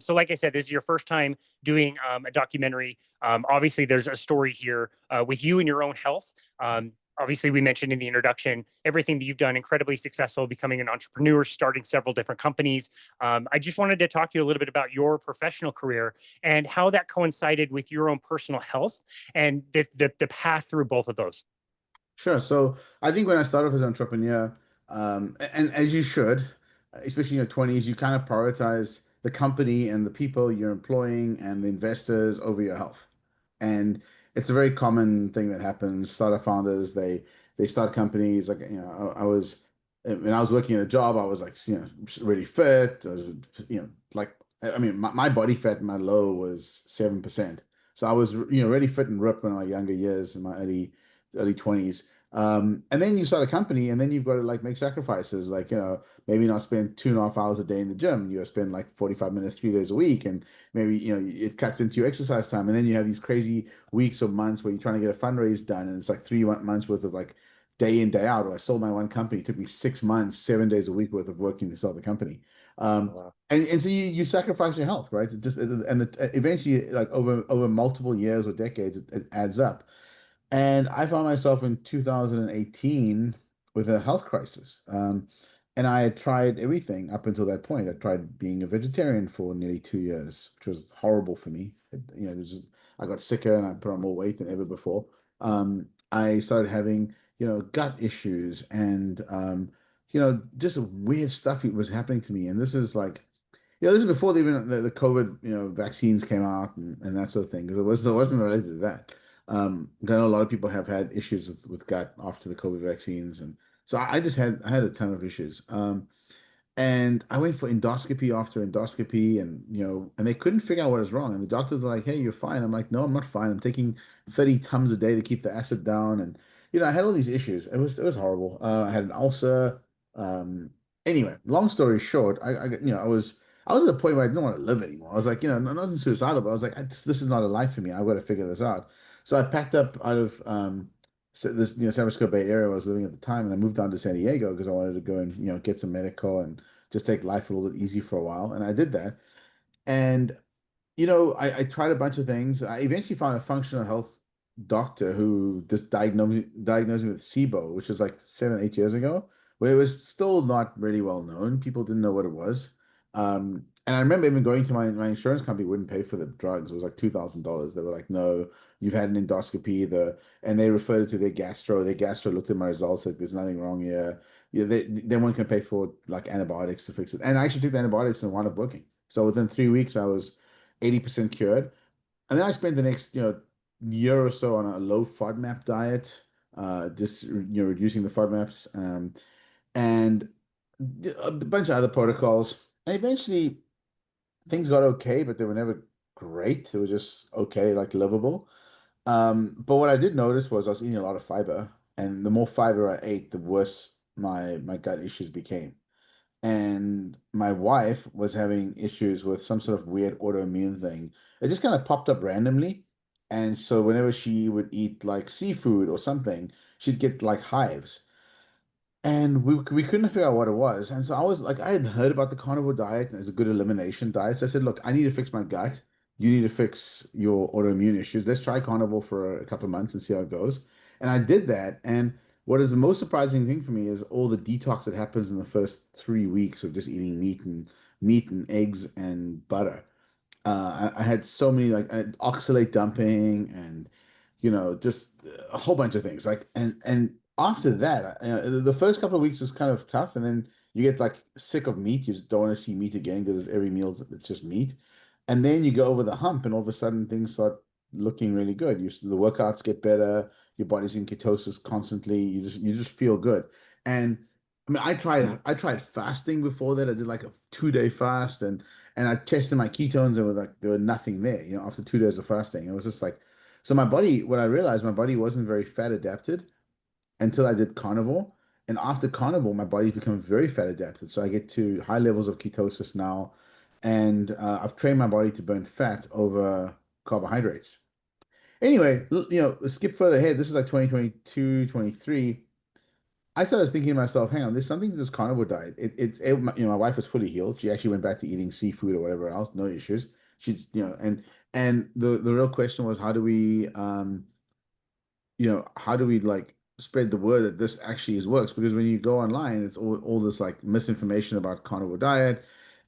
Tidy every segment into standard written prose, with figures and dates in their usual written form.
So like I said, this is your first time doing a documentary. Obviously, there's a story here with you and your own health. Obviously, we mentioned in the introduction everything that you've done, incredibly successful, becoming an entrepreneur, starting several different companies. I just wanted to talk to you a little bit about your professional career and how that coincided with your own personal health and the path through both of those. Sure. So I think when I started off as an entrepreneur, and as you should, especially in your 20s, you kind of prioritize the company and the people you're employing and the investors over your health. And it's a very common thing that happens. Startup founders, they start companies like, I was when I was working at a job, I was like, really fit. I was, like, I mean, my body fat, my low was 7%. So I was, really fit and ripped in my younger years, in my early 20s. And then you start a company and then you've got to like make sacrifices, like, maybe not spend 2.5 hours a day in the gym. You spend like 45 minutes, 3 days a week. And maybe, it cuts into your exercise time. And then you have these crazy weeks or months where you're trying to get a fundraise done. And it's like 3 months worth of like day in, day out. Or I sold my one company. It took me 6 months, 7 days a week worth of working to sell the company. Um, Wow. and so you sacrifice your health, right? Eventually, like over multiple years or decades, it adds up. And I found myself in 2018 with a health crisis. And I had tried everything up until that point. I tried being a vegetarian for nearly 2 years, which was horrible for me. It was just, I got sicker and I put on more weight than ever before. I started having, gut issues and, just weird stuff was happening to me. And this is like, this is before even the COVID, vaccines came out and that sort of thing, because it wasn't related to that. I know a lot of people have had issues with gut after the COVID vaccines, and so I had a ton of issues. And I went for endoscopy after endoscopy, and and they couldn't figure out what was wrong. And the doctors are like, "Hey, you're fine." I'm like, "No, I'm not fine. I'm taking 30 Tums a day to keep the acid down." And I had all these issues. It was horrible. I had an ulcer. Um, anyway, long story short, I was at the point where I didn't want to live anymore. I was like, not suicidal, but I was like, this is not a life for me. I've got to figure this out. So I packed up out of this San Francisco Bay Area where I was living at the time, and I moved down to San Diego because I wanted to go and get some medical and just take life a little bit easy for a while. And I did that. And I tried a bunch of things. I eventually found a functional health doctor who just diagnosed me with SIBO, which was like 7, 8 years ago, where it was still not really well known. People didn't know what it was. And I remember even going to my insurance company wouldn't pay for the drugs. It was like $2,000. They were like, no, you've had an endoscopy. And they referred it to their gastro. Their gastro looked at my results, like there's nothing wrong here. They weren't going to pay for like antibiotics to fix it. And I actually took the antibiotics and wound up working. So within 3 weeks, I was 80% cured. And then I spent the next, year or so on a low FODMAP diet, just, reducing the FODMAPs, and a bunch of other protocols. And eventually things got okay, but they were never great. They were just okay, like livable. But what I did notice was I was eating a lot of fiber, and the more fiber I ate, the worse my gut issues became. And my wife was having issues with some sort of weird autoimmune thing. It just kind of popped up randomly. And so whenever she would eat like seafood or something, she'd get like hives. And we couldn't figure out what it was. And so I was like, I had heard about the carnivore diet as a good elimination diet. So I said, look, I need to fix my gut. You need to fix your autoimmune issues. Let's try carnivore for a couple of months and see how it goes. And I did that. And what is the most surprising thing for me is all the detox that happens in the first 3 weeks of just eating meat and eggs and butter. I had so many like oxalate dumping and just a whole bunch of things like and after that the first couple of weeks is kind of tough, and then you get like sick of meat. You just don't want to see meat again because every meal it's just meat, and then you go over the hump and all of a sudden things start looking really good. The workouts get better, your body's in ketosis constantly, you just feel good. And I mean, I tried fasting before that. I did like a 2-day fast, and I tested my ketones and there were nothing there, after 2 days of fasting. It was just like, so my body, what I realized, my body wasn't very fat adapted until I did carnivore. And after carnivore, my body's become very fat adapted. So I get to high levels of ketosis now. And I've trained my body to burn fat over carbohydrates. Anyway, skip further ahead. This is like 2022, 23. I started thinking to myself, hang on, there's something to this carnivore diet. My wife was fully healed. She actually went back to eating seafood or whatever else, no issues. She's, and the real question was, how do we like spread the word that this actually is works? Because when you go online, it's all this like misinformation about carnivore diet,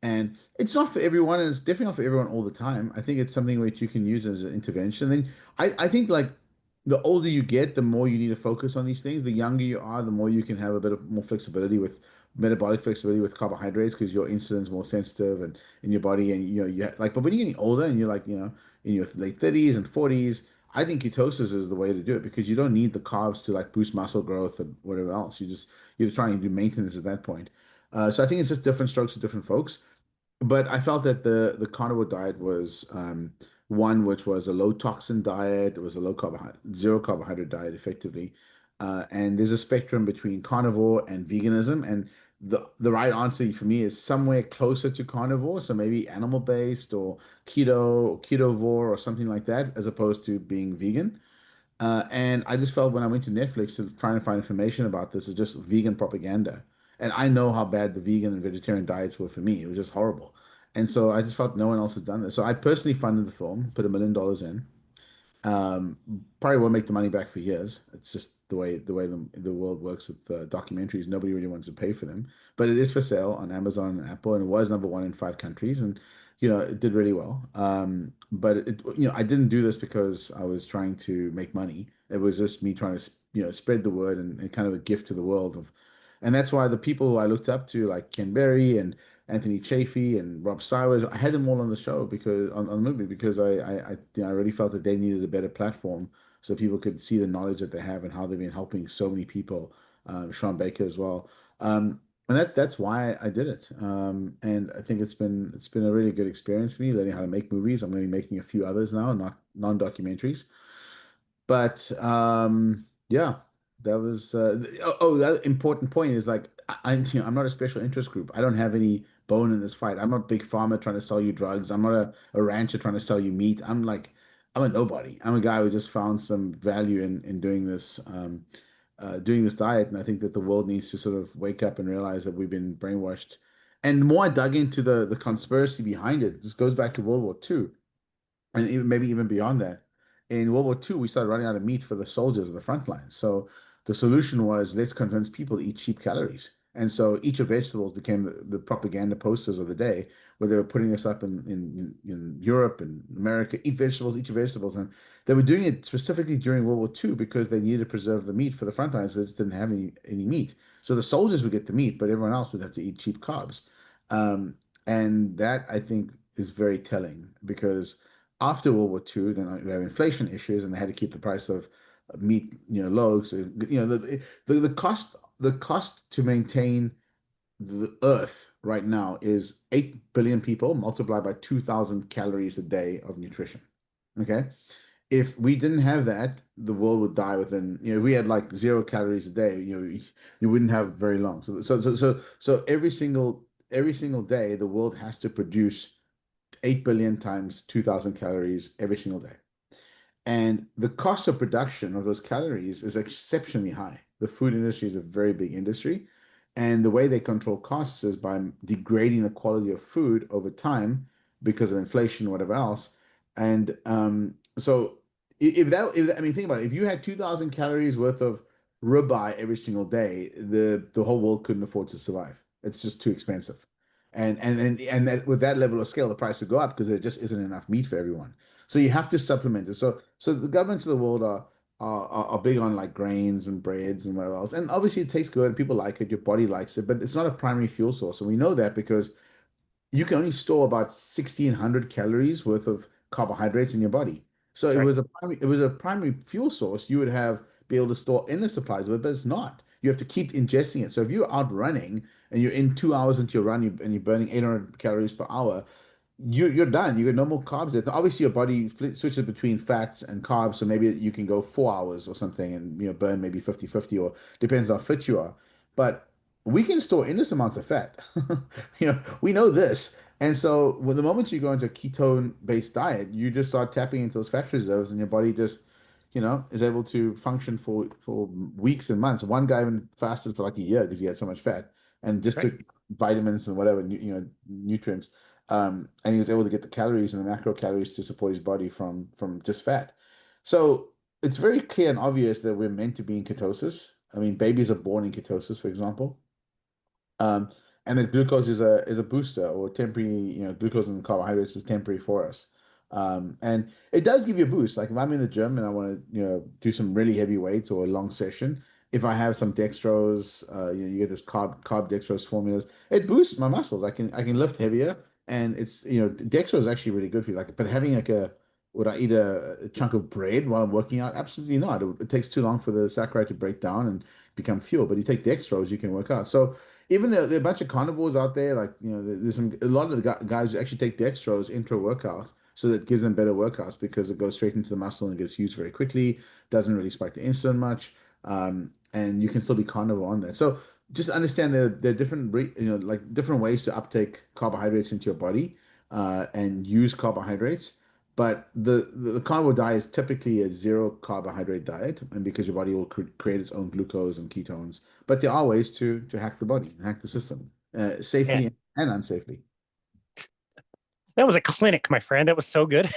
and it's not for everyone, and it's definitely not for everyone all the time. I think it's something which you can use as an intervention. Then I think like the older you get, the more you need to focus on these things. The younger you are, the more you can have a bit of more flexibility with metabolic flexibility with carbohydrates because your insulin's more sensitive and in your body, and like. But when you're getting older and you're like in your late 30s and 40s, I think ketosis is the way to do it because you don't need the carbs to like boost muscle growth and whatever else. You're trying to do maintenance at that point. So I think it's just different strokes for different folks. But I felt that the carnivore diet was one which was a low toxin diet. It was a low carbohydrate, zero carbohydrate diet, effectively. And there's a spectrum between carnivore and veganism, and the right answer for me is somewhere closer to carnivore, so maybe animal based or keto, ketovore, or something like that, as opposed to being vegan. And I just felt when I went to Netflix to trying to find information about this, it's just vegan propaganda. And I know how bad the vegan and vegetarian diets were for me. It was just horrible. And so I just felt no one else has done this. So I personally funded the film, put $1 million in. Um, Probably won't make the money back for years. It's just the way the world works with documentaries. Nobody really wants to pay for them, but it is for sale on Amazon and Apple, and it was number one in 5 countries, and it did really well. But I didn't do this because I was trying to make money. It was just me trying to spread the word and kind of a gift to the world of, and that's why the people who I looked up to, like Ken Berry and Anthony Chafee and Rob Sywers, I had them all on the show because on the movie because I really felt that they needed a better platform so people could see the knowledge that they have and how they've been helping so many people. Sean Baker as well, and that's why I did it. And I think it's been a really good experience for me learning how to make movies. I'm going to be making a few others now, not non-documentaries. But yeah, that was that important point is like I'm not a special interest group. I don't have any bone in this fight. I'm not Big Pharma trying to sell you drugs. I'm not a rancher trying to sell you meat. I'm a nobody. I'm a guy who just found some value in doing this diet, and I think that the world needs to sort of wake up and realize that we've been brainwashed. And the more I dug into the conspiracy behind it, this goes back to World War II and maybe even beyond that. In World War II, we started running out of meat for the soldiers of the front line. So the solution was let's convince people to eat cheap calories. And so each of vegetables became the propaganda posters of the day, where they were putting this up in Europe and America, eat vegetables, eat your vegetables. And they were doing it specifically during World War II because they needed to preserve the meat for the front lines. They just didn't have any meat. So the soldiers would get the meat, but everyone else would have to eat cheap carbs. Um, and that I think is very telling because after World War II, then we have inflation issues, and they had to keep the price of meat, low. So, the cost to maintain the Earth right now is 8 billion people multiplied by 2,000 calories a day of nutrition. Okay, if we didn't have that, the world would die within. We had like 0 calories a day. You wouldn't have very long. So every single day, the world has to produce 8 billion times 2,000 calories every single day. And the cost of production of those calories is exceptionally high. The food industry is a very big industry. And the way they control costs is by degrading the quality of food over time because of inflation, whatever else. And so I mean, think about it. If you had 2,000 calories worth of ribeye every single day, the whole world couldn't afford to survive. It's just too expensive. And that with that level of scale, the price would go up because there just isn't enough meat for everyone. So you have to supplement it. So the governments of the world are big on like grains and breads and whatever else. And obviously it tastes good and people like it, your body likes it, but it's not a primary fuel source. And we know that because you can only store about 1,600 calories worth of carbohydrates in your body. So That's right. it was a primary fuel source you would have be able to store endless supplies of it, but it's not. You have to keep ingesting it. So if you're out running and you're in 2 hours into your run and you're burning 800 calories per hour, you're done. You get no more carbs there. Obviously, your body switches between fats and carbs, so maybe you can go 4 hours or something and burn maybe 50-50 or depends how fit you are. But we can store endless amounts of fat. We know this. And so when the moment you go into a ketone-based diet, you just start tapping into those fat reserves and your body just, is able to function for weeks and months. One guy even fasted for like a year because he had so much fat and just Right. took vitamins and whatever, nutrients. And he was able to get the calories and the macro calories to support his body from just fat. So it's very clear and obvious that we're meant to be in ketosis. I mean, babies are born in ketosis, for example. Um, and then glucose is a booster or temporary, glucose and carbohydrates is temporary for us. And it does give you a boost. Like if I'm in the gym and I want to, do some really heavy weights or a long session, if I have some dextrose, you get this carb dextrose formulas, it boosts my muscles. I can lift heavier, and it's dextrose is actually really good for you. Like, but having like would I eat a chunk of bread while I'm working out? Absolutely not. It takes too long for the saccharide to break down and become fuel. But you take dextrose, you can work out. So even though there are a bunch of carnivores out there, like there's a lot of the guys who actually take dextrose intra workout, so that gives them better workouts because it goes straight into the muscle and gets used very quickly, doesn't really spike the insulin much, and you can still be carnivore on that. So just understand there are different like different ways to uptake carbohydrates into your body, and use carbohydrates. But the carnivore diet is typically a zero carbohydrate diet, and because your body will create its own glucose and ketones. But there are ways to hack the body and hack the system, Man, safely and unsafely. that was a clinic, my friend. That was so good.